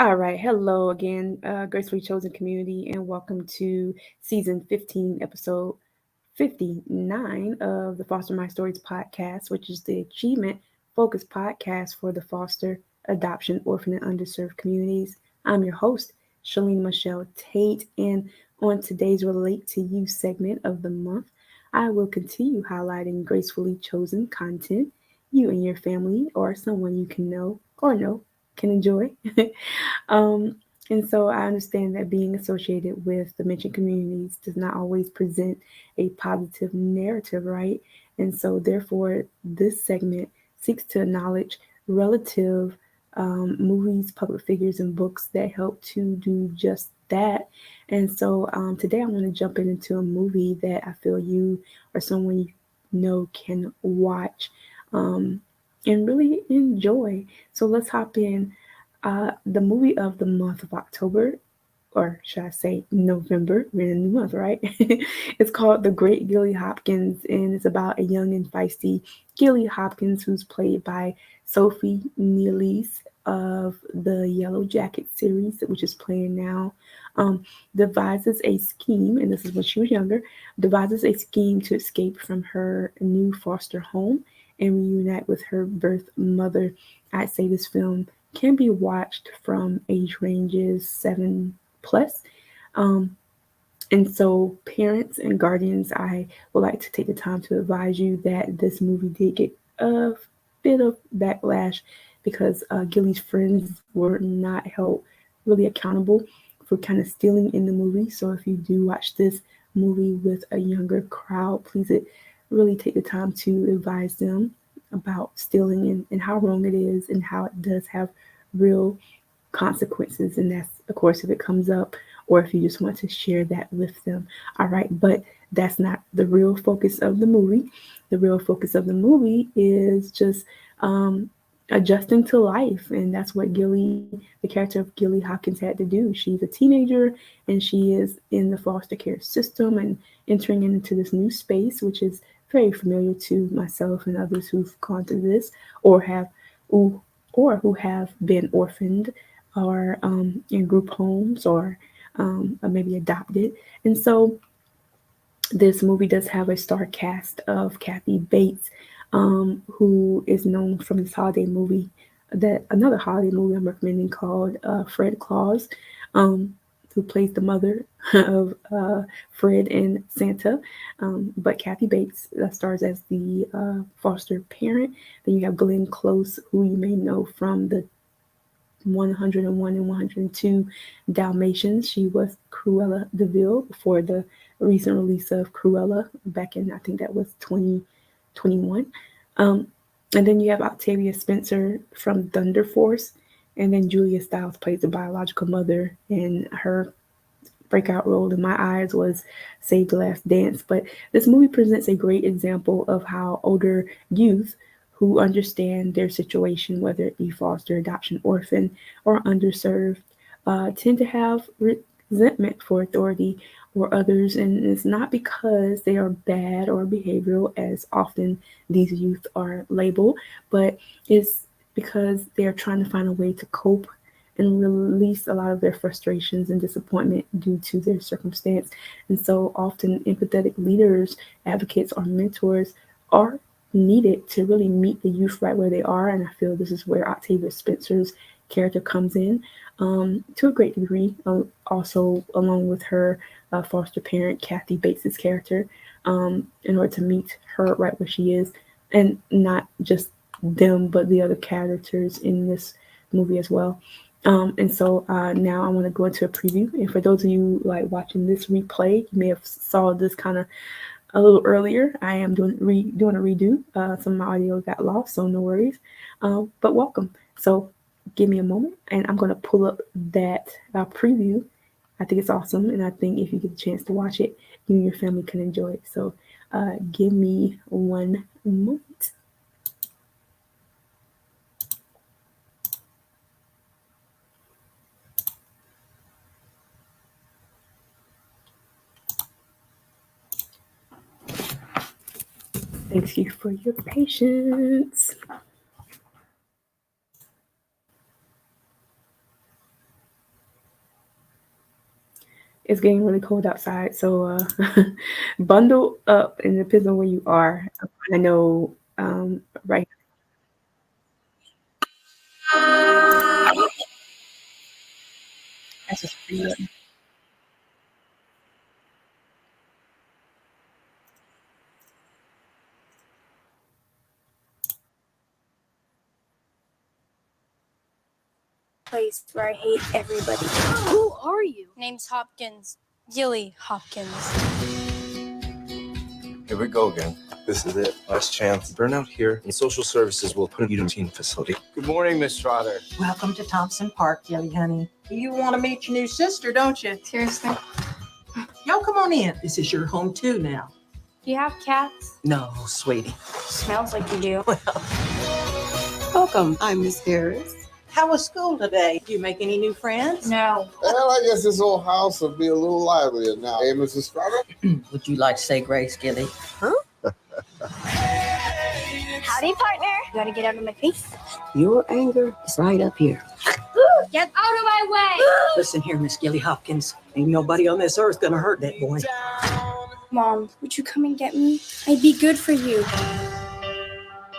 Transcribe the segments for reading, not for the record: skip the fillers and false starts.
All right. Hello again, Gracefully Chosen Community, and welcome to season 15, episode 59 of the Foster My Stories podcast, which is the achievement focused podcast for the foster, adoption, orphan, and underserved communities. I'm your host, Shalene Michelle Tate, and on today's Relate to You segment of the month, I will continue highlighting gracefully chosen content you and your family or someone you can know or know can enjoy. um, and so I understand that being associated with the mentioned communities does not always present a positive narrative, right? And so, therefore, this segment seeks to acknowledge relative movies, public figures, and books that help to do just that. And so, today I'm going to jump into a movie that I feel you or someone you know can watch and really enjoy. So, let's hop in. The movie of the month of October, or should I say November? We're in a new month, right? It's called The Great Gilly Hopkins, and it's about a young and feisty Gilly Hopkins who's played by Sophie Nealis of the Yellow Jacket series, which is playing now. Um, Devises a scheme, and this is when she was younger, devises a scheme to escape from her new foster home and reunite with her birth mother. I'd say this film can be watched from age ranges 7 plus. Um, and so, parents and guardians, I would like to take the time to advise you that this movie did get a bit of backlash because Gilly's friends were not held really accountable for kind of stealing in the movie. So, if you do watch this movie with a younger crowd, please really take the time to advise them about stealing and how wrong it is and how it does have real consequences. And that's, of course, if it comes up or if you just want to share that with them. All right. But that's not the real focus of the movie. The real focus of the movie is just adjusting to life. And that's what Gilly, the character of Gilly Hopkins, had to do. She's a teenager and she is in the foster care system and entering into this new space, which is very familiar to myself and others who've gone through this or have ooh, or who have been orphaned or in group homes or maybe adopted. And so this movie does have a star cast of Kathy Bates, who is known from this holiday movie, that another holiday movie I'm recommending called Fred Claus, who plays the mother of Fred and Santa. But Kathy Bates stars as the foster parent. Then you have Glenn Close, who you may know from the 101 and 102 Dalmatians. She was Cruella DeVille before the recent release of Cruella back in, I think that was 2021. Um, and then you have Octavia Spencer from Thunder Force. And then Julia Stiles plays the biological mother, and her breakout role in my eyes was Save the Last Dance. But this movie presents a great example of how older youth who understand their situation, whether it be foster, adoption, orphan, or underserved, tend to have resentment for authority or others. And it's not because they are bad or behavioral, as often these youth are labeled, but it's because they're trying to find a way to cope and release a lot of their frustrations and disappointment due to their circumstance. And so often, empathetic leaders, advocates, or mentors are needed to really meet the youth right where they are. And I feel this is where Octavia Spencer's character comes in to a great degree, also along with her foster parent, Kathy Bates's character, in order to meet her right where she is, and not just them, but the other characters in this movie as well. And so now I want to go into a preview. And for those of you like watching this replay, you may have saw this kind of a little earlier. I am doing a redo. Some of my audio got lost, so no worries. But welcome. So give me a moment, and I'm going to pull up that preview. I think it's awesome, and I think if you get a chance to watch it, you and your family can enjoy it. So give me one moment. Thank you for your patience. It's getting really cold outside, so bundle up, and it depends on where you are. I know, right, that's just pretty up. Place where I hate everybody. Who are you? Name's Hopkins. Gilly Hopkins. Here we go again. This is it. Last chance. Burnout here, and social services will put you in a teen facility. Good morning, Miss Trotter. Welcome to Thompson Park, Jelly Honey. You want to meet your new sister, don't you? Seriously? Y'all come on in. This is your home too now. Do you have cats? No, sweetie. Smells like you do. Welcome. I'm Miss Harris. How was school today? Did you make any new friends? No. Well, I guess this old house will be a little livelier now. Hey, Mrs. Strada? Would you like to say grace, Gilly? Howdy, partner. You gotta get out of my face. Your anger is right up here. Get out of my way! Listen here, Miss Gilly Hopkins. Ain't nobody on this earth gonna hurt that boy. Mom, would you come and get me? I'd be good for you.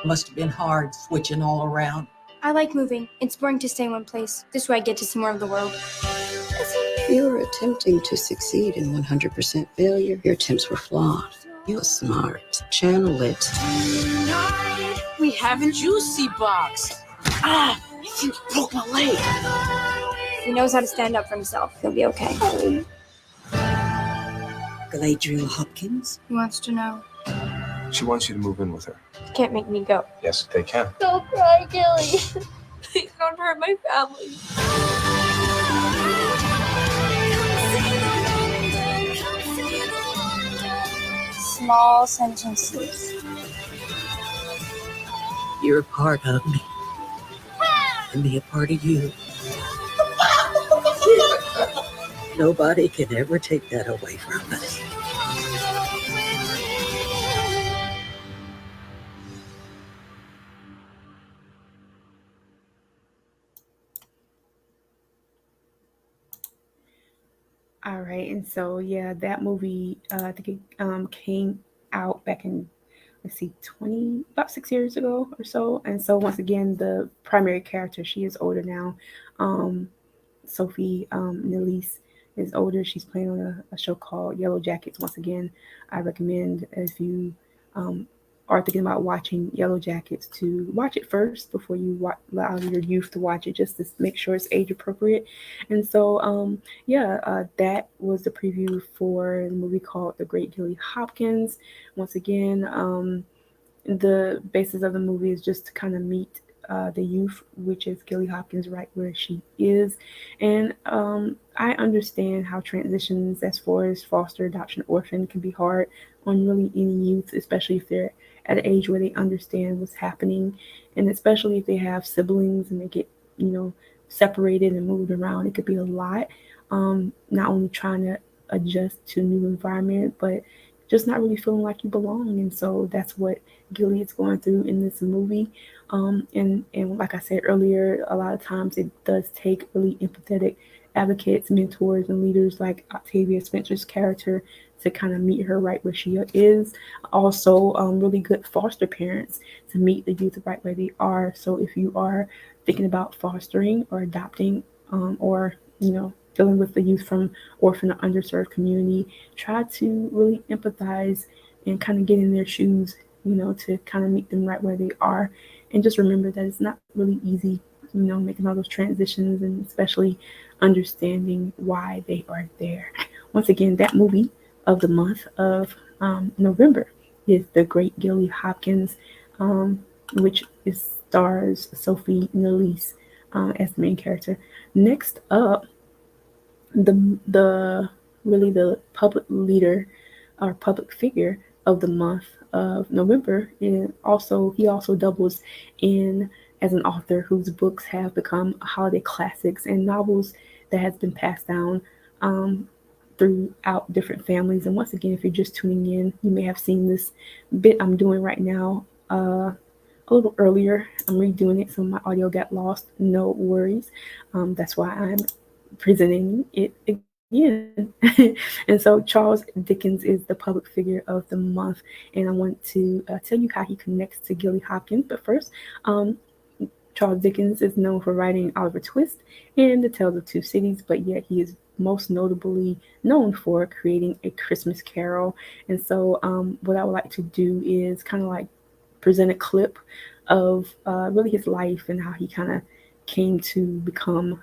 Must have been hard switching all around. I like moving. It's boring to stay in one place. This way I get to see more of the world. You're attempting to succeed in 100% failure. Your attempts were flawed. You're smart. Channel it. We have a juicy box. Ah, I think you broke my leg. If he knows how to stand up for himself, he'll be okay. Galadriel Hopkins. He wants to know. She wants you to move in with her. Can't make me go. Yes, they can. Don't cry, Gilly. Please don't hurt my family. Small sentences. You're a part of me. And me a part of you. Nobody can ever take that away from us. All right, and so yeah, that movie I think it came out back in, let's see, 20 about 6 years ago or so. And so once again, the primary character, she is older now. Um, Sophie Nilise is older. She's playing on a show called Yellow Jackets. Once again, I recommend if you um, are thinking about watching Yellow Jackets to watch it first before you allow your youth to watch it, just to make sure it's age appropriate. And so, yeah, that was the preview for the movie called The Great Gilly Hopkins. Once again, the basis of the movie is just to kind of meet the youth, which is Gilly Hopkins right where she is. And I understand how transitions as far as foster, adoption, orphan can be hard on really any youth, especially if they're at an age where they understand what's happening. And especially if they have siblings and they get, separated and moved around, it could be a lot. Not only trying to adjust to a new environment, but just not really feeling like you belong. And so that's what Gilly is going through in this movie. And like I said earlier, a lot of times it does take really empathetic advocates, mentors, and leaders like Octavia Spencer's character to kind of meet her right where she is. Also, really good foster parents to meet the youth right where they are. So if you are thinking about fostering or adopting, or dealing with the youth from orphan or underserved community, try to really empathize and kind of get in their shoes, to kind of meet them right where they are. And just remember that it's not really easy, making all those transitions and especially understanding why they are there. Once again, that movie of the month of November is The Great Gilly Hopkins, which stars Sophie Nilise as the main character. Next up, the really the public leader or public figure of the month of November, and he also doubles in as an author whose books have become holiday classics and novels that has been passed down throughout different families. And once again, if you're just tuning in, you may have seen this bit I'm doing right now a little earlier. I'm redoing it, so my audio got lost. No worries. That's why I'm presenting it again. And so Charles Dickens is the public figure of the month, and I want to tell you how he connects to Gilly Hopkins. But first, Charles Dickens is known for writing Oliver Twist and The Tales of Two Cities, but yet he is most notably known for creating A Christmas Carol. And so what I would like to do is kind of like present a clip of really his life and how he kind of came to become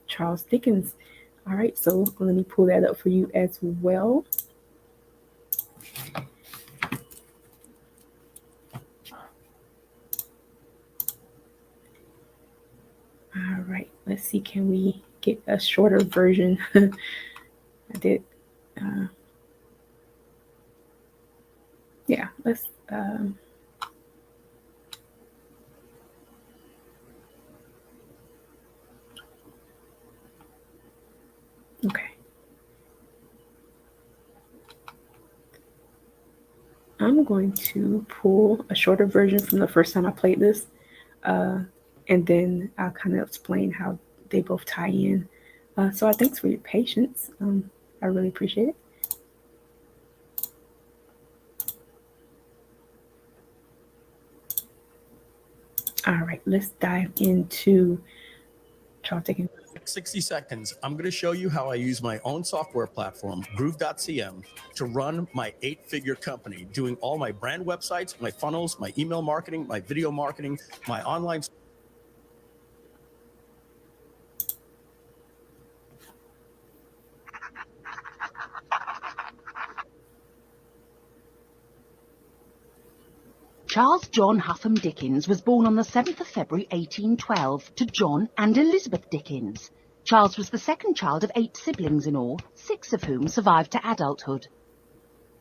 Charles Dickens. All right, so let me pull that up for you as well. All right, let's see, can we get a shorter version? I did, yeah, let's, okay. I'm going to pull a shorter version from the first time I played this, and then I'll kind of explain how they both tie in. So thanks for your patience. I really appreciate it. All right, let's dive into Charles Dickens. 60 seconds, I'm going to show you how I use my own software platform, Groove.cm, to run my 8-figure company, doing all my brand websites, my funnels, my email marketing, my video marketing, my online. Charles John Huffam Dickens was born on the 7th of February 1812 to John and Elizabeth Dickens. Charles was the second child of 8 siblings in all, 6 of whom survived to adulthood.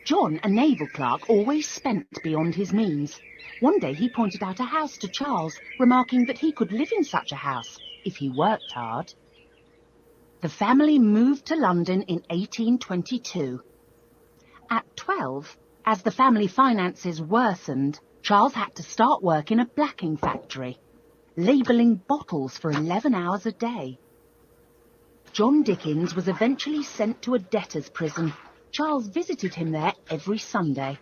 John, a naval clerk, always spent beyond his means. One day he pointed out a house to Charles, remarking that he could live in such a house if he worked hard. The family moved to London in 1822. At 12, as the family finances worsened, Charles had to start work in a blacking factory, labelling bottles for 11 hours a day. John Dickens was eventually sent to a debtor's prison. Charles visited him there every Sunday.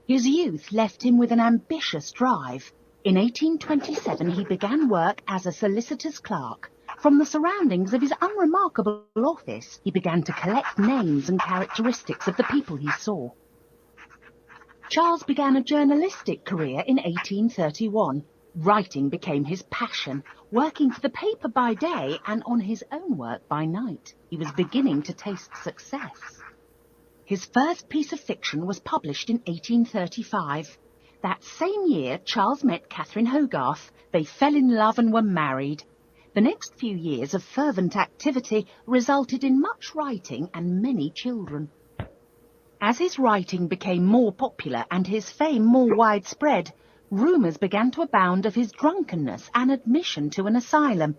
His youth left him with an ambitious drive. In 1827 he began work as a solicitor's clerk. From the surroundings of his unremarkable office, he began to collect names and characteristics of the people he saw. Charles began a journalistic career in 1831. Writing became his passion, working for the paper by day and on his own work by night. He was beginning to taste success. His first piece of fiction was published in 1835. That same year, Charles met Catherine Hogarth. They fell in love and were married. The next few years of fervent activity resulted in much writing and many children. As his writing became more popular and his fame more widespread, rumours began to abound of his drunkenness and admission to an asylum.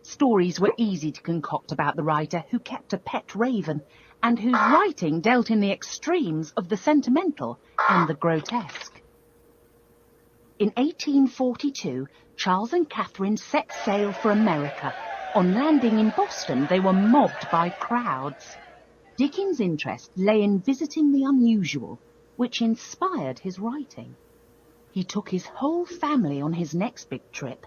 Stories were easy to concoct about the writer, who kept a pet raven, and whose writing dealt in the extremes of the sentimental and the grotesque. In 1842, Charles and Catherine set sail for America. On landing in Boston, they were mobbed by crowds. Dickens' interest lay in visiting the unusual, which inspired his writing. He took his whole family on his next big trip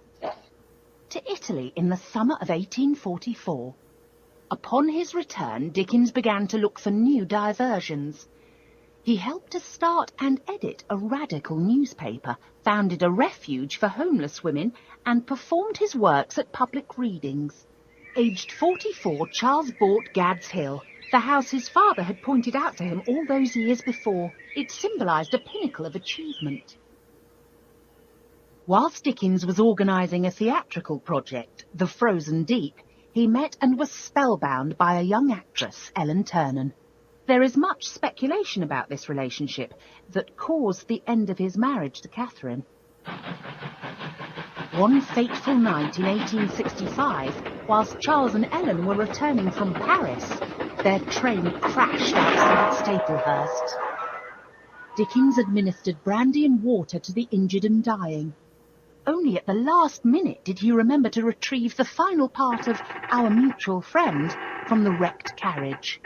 to Italy in the summer of 1844. Upon his return, Dickens began to look for new diversions. He helped to start and edit a radical newspaper, founded a refuge for homeless women, and performed his works at public readings. Aged 44, Charles bought Gad's Hill, the house his father had pointed out to him all those years before. It symbolised a pinnacle of achievement. Whilst Dickens was organising a theatrical project, The Frozen Deep, he met and was spellbound by a young actress, Ellen Ternan. There is much speculation about this relationship that caused the end of his marriage to Catherine. One fateful night in 1865, whilst Charles and Ellen were returning from Paris, their train crashed outside Staplehurst. Dickens administered brandy and water to the injured and dying. Only at the last minute did he remember to retrieve the final part of Our Mutual Friend from the wrecked carriage.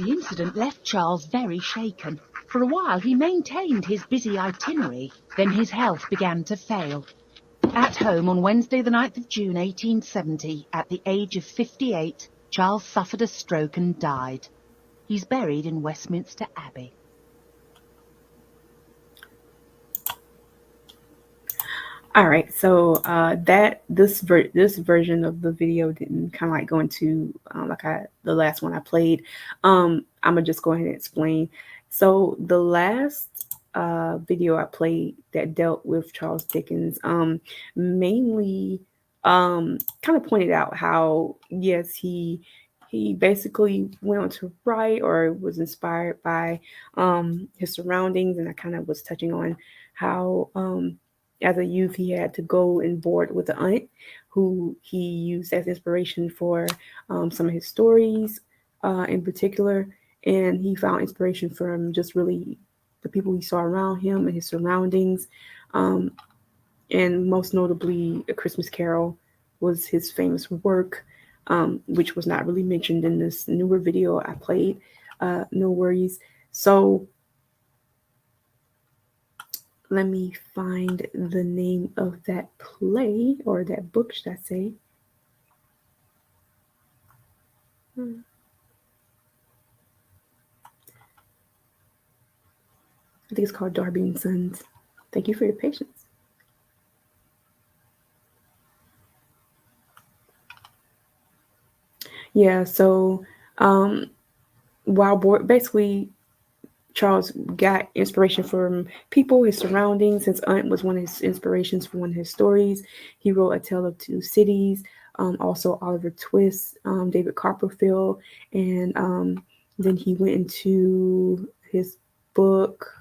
The incident left Charles very shaken. For a while he maintained his busy itinerary, then his health began to fail. At home on Wednesday the 9th of June 1870, at the age of 58, Charles suffered a stroke and died. He's buried in Westminster Abbey. All right, so this version of the video didn't kind of like go into the last one I played. I'm gonna just go ahead and explain. So the last video I played that dealt with Charles Dickens mainly kind of pointed out how, yes, he basically went on to write or was inspired by his surroundings, and I kind of was touching on how as a youth he had to go and board with an aunt who he used as inspiration for some of his stories in particular, and he found inspiration from just really the people he saw around him and his surroundings, and most notably A Christmas Carol was his famous work, which was not really mentioned in this newer video I played. No worries. So let me find the name of that play, or that book, should I say. I think it's called Darby and Sons. Thank you for your patience. Yeah, so basically Charles got inspiration from people, his surroundings. His aunt was one of his inspirations for one of his stories. He wrote A Tale of Two Cities, also Oliver Twist, David Copperfield, and then he went into his book,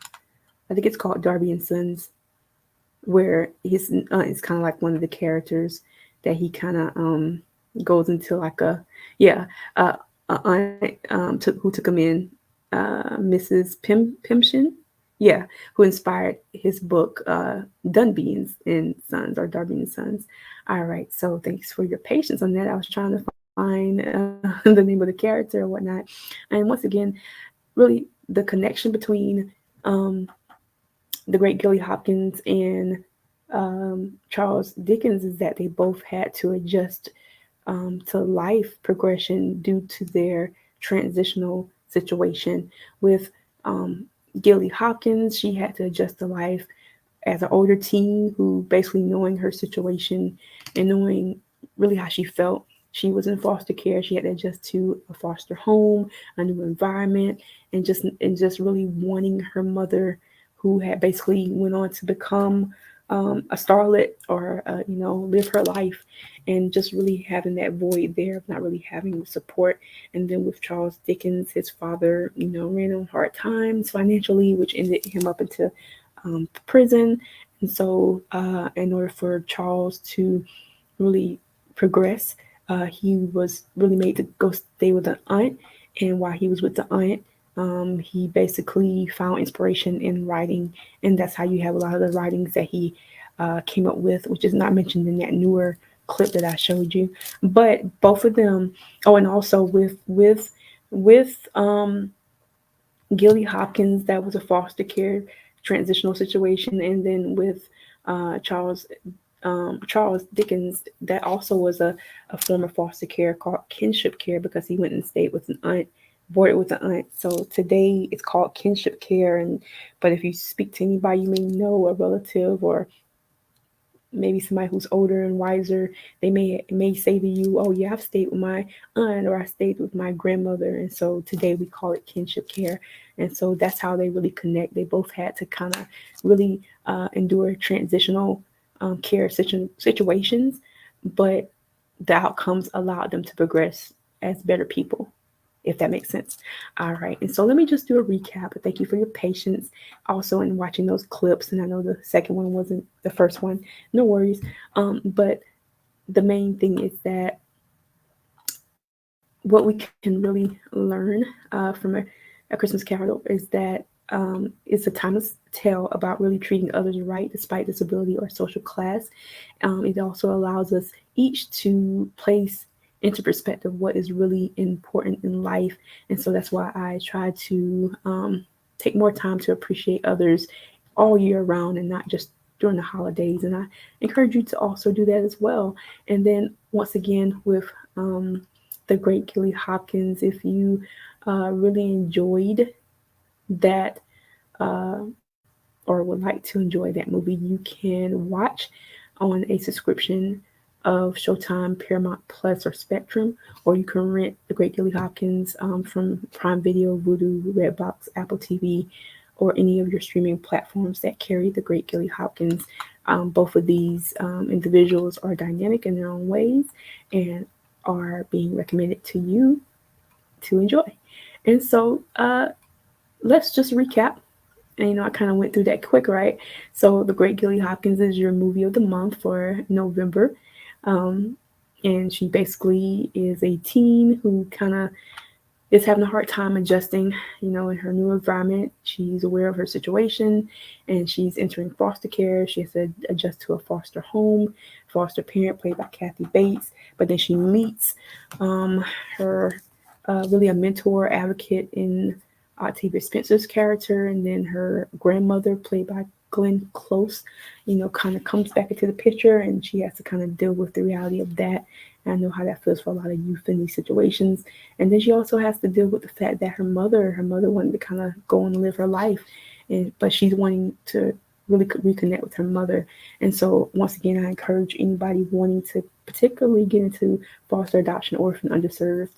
I think it's called Darby and Sons, where his aunt is kind of like one of the characters that he kind of goes into like a aunt who took him in. Mrs. Pimshin, who inspired his book, Dunby and Sons, or Darby and Sons. All right, so thanks for your patience on that. I was trying to find the name of the character or whatnot. And once again, really the connection between the great Gilly Hopkins and Charles Dickens is that they both had to adjust to life progression due to their transitional situation. With Gilly Hopkins, she had to adjust to life as an older teen who, basically knowing her situation and knowing really how she felt. She was in foster care. She had to adjust to a foster home, a new environment, and just really wanting her mother, who had basically went on to become a starlet or live her life, and just really having that void there of not really having support. And then with Charles Dickens, his father, ran on hard times financially, which ended him up into prison. And so in order for Charles to really progress, he was really made to go stay with an aunt. And while he was with the aunt, he basically found inspiration in writing, and that's how you have a lot of the writings that he came up with, which is not mentioned in that newer clip that I showed you. But both of them, and also with Gilly Hopkins, that was a foster care transitional situation, and then with Charles Dickens, that also was a form of foster care called kinship care, because he went and stayed with an aunt, boarded with an aunt. So today it's called kinship care, but if you speak to anybody you may know, a relative or maybe somebody who's older and wiser, they may say to you, "Oh yeah, I've stayed with my aunt, or I stayed with my grandmother." And so today we call it kinship care. And so that's how they really connect. They both had to kind of really endure transitional care situations, but the outcomes allowed them to progress as better people, if that makes sense. All right. And so let me just do a recap. Thank you for your patience also in watching those clips. And I know the second one wasn't the first one. No worries. But the main thing is that what we can really learn from a Christmas Carol is that it's a timeless tale about really treating others right despite disability or social class. It also allows us each to place into perspective what is really important in life. And so that's why I try to take more time to appreciate others all year round and not just during the holidays. And I encourage you to also do that as well. And then once again, with the great Gilly Hopkins, if you really enjoyed that or would like to enjoy that movie, you can watch on a subscription of Showtime, Paramount Plus, or Spectrum, or you can rent The Great Gilly Hopkins from Prime Video, Vudu, Redbox, Apple TV, or any of your streaming platforms that carry The Great Gilly Hopkins. Both of these individuals are dynamic in their own ways and are being recommended to you to enjoy. And so let's just recap. And, I kind of went through that quick, right? So The Great Gilly Hopkins is your movie of the month for November. And she basically is a teen who kind of is having a hard time adjusting, in her new environment. She's aware of her situation and she's entering foster care. She has to adjust to a foster home, foster parent played by Kathy Bates. But then she meets her really a mentor advocate in Octavia Spencer's character, and then her grandmother played by Glenn Close, kind of comes back into the picture, and she has to kind of deal with the reality of that. And I know how that feels for a lot of youth in these situations. And then she also has to deal with the fact that her mother wanted to kind of go and live her life, but she's wanting to really reconnect with her mother. And so once again, I encourage anybody wanting to particularly get into foster, adoption, orphan, underserved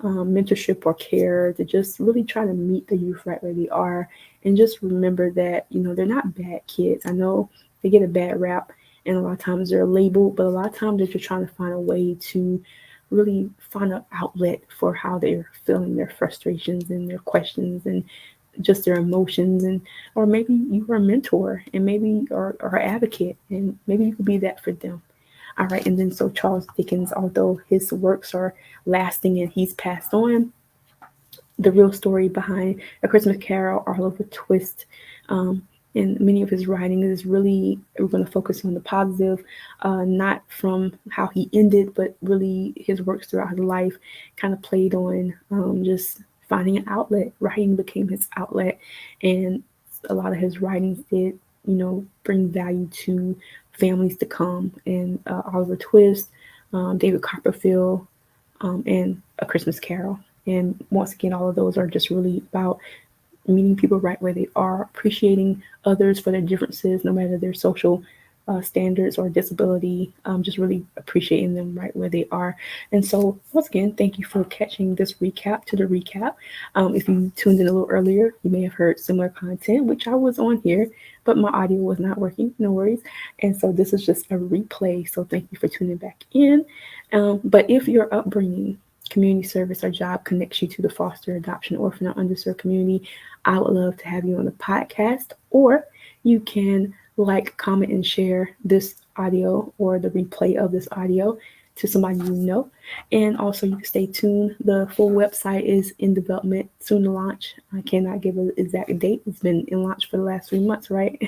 mentorship or care to just really try to meet the youth right where they are, and just remember that they're not bad kids. I know they get a bad rap and a lot of times they're labeled, but a lot of times they're just trying to find a way to really find an outlet for how they're feeling their frustrations and their questions and just their emotions. And or maybe you are a mentor and maybe or an advocate, and maybe you could be that for them. All right, and then so Charles Dickens, although his works are lasting and he's passed on, the real story behind A Christmas Carol, Oliver Twist, and many of his writings is really, we're going to focus on the positive, not from how he ended, but really his works throughout his life kind of played on just finding an outlet. Writing became his outlet, and a lot of his writings did, bring value to families to come. And Oliver Twist, David Copperfield, and A Christmas Carol. And once again, all of those are just really about meeting people right where they are, appreciating others for their differences, no matter their social standards or disability, just really appreciating them right where they are. And so once again, thank you for catching this recap to the recap. If you tuned in a little earlier, you may have heard similar content, which I was on here, but my audio was not working, no worries. And so this is just a replay. So thank you for tuning back in. But if your upbringing, community service, or job connects you to the foster, adoption, orphan, or underserved community, I would love to have you on the podcast, or you can like, comment, and share this audio or the replay of this audio to somebody you know. And also you can stay tuned. The full website is in development, soon to launch. I cannot give an exact date. It's been in launch for the last 3 months, right?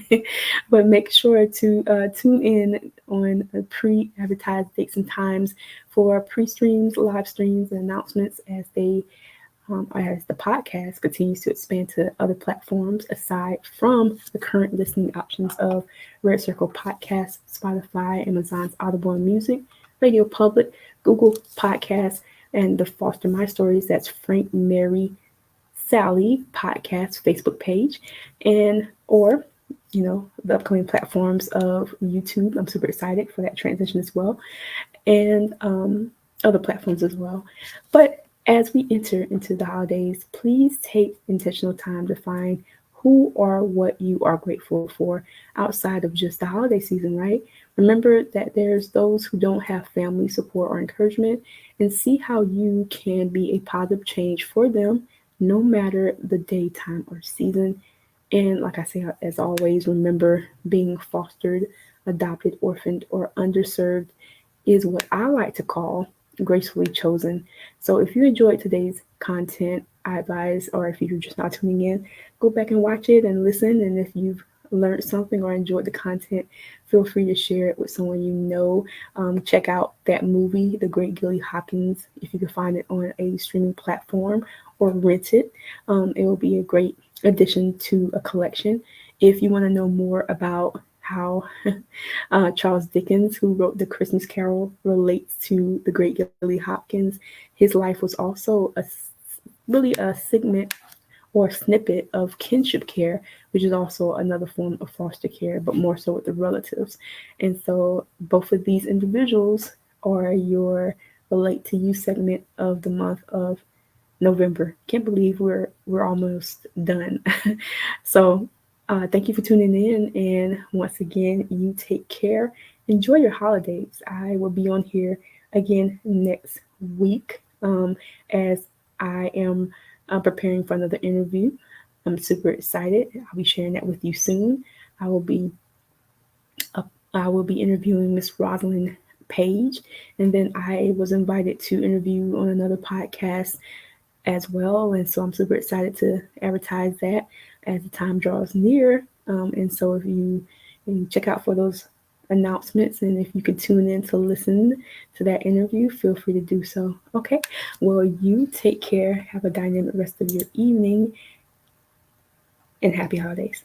But make sure to tune in on pre-advertised dates and times for pre-streams, live streams, and announcements as the podcast continues to expand to other platforms aside from the current listening options of Red Circle Podcasts, Spotify, Amazon's Audible Music, Radio Public, Google Podcasts, and the Foster My Stories. That's Frank, Mary, Sally podcast Facebook page, and or the upcoming platforms of YouTube. I'm super excited for that transition as well, and other platforms as well. But as we enter into the holidays, please take intentional time to find who or what you are grateful for outside of just the holiday season, right? Remember that there's those who don't have family support or encouragement, and see how you can be a positive change for them, no matter the day, time, or season. And like I say, as always, remember being fostered, adopted, orphaned, or underserved is what I like to call Gracefully Chosen. So if you enjoyed today's content, I advise, or if you're just not tuning in, go back and watch it and listen. And if you've learned something or enjoyed the content, feel free to share it with someone you know. Check out that movie, The Great Gilly Hopkins, if you can find it on a streaming platform or rent it. It will be a great addition to a collection. If you want to know more about how Charles Dickens, who wrote The Christmas Carol, relates to the Great Gilly Hopkins, his life was also really a segment or snippet of kinship care, which is also another form of foster care, but more so with the relatives. And so both of these individuals are your Relate to You segment of the month of November. Can't believe we're almost done. So thank you for tuning in. And once again, you take care. Enjoy your holidays. I will be on here again next week as I am preparing for another interview. I'm super excited. I'll be sharing that with you soon. I will be interviewing Miss Rosalind Page, and then I was invited to interview on another podcast as well. And so I'm super excited to advertise that as the time draws near. And so if you check out for those announcements, and if you could tune in to listen to that interview, feel free to do so. Okay. Well, you take care. Have a dynamic rest of your evening, and happy holidays.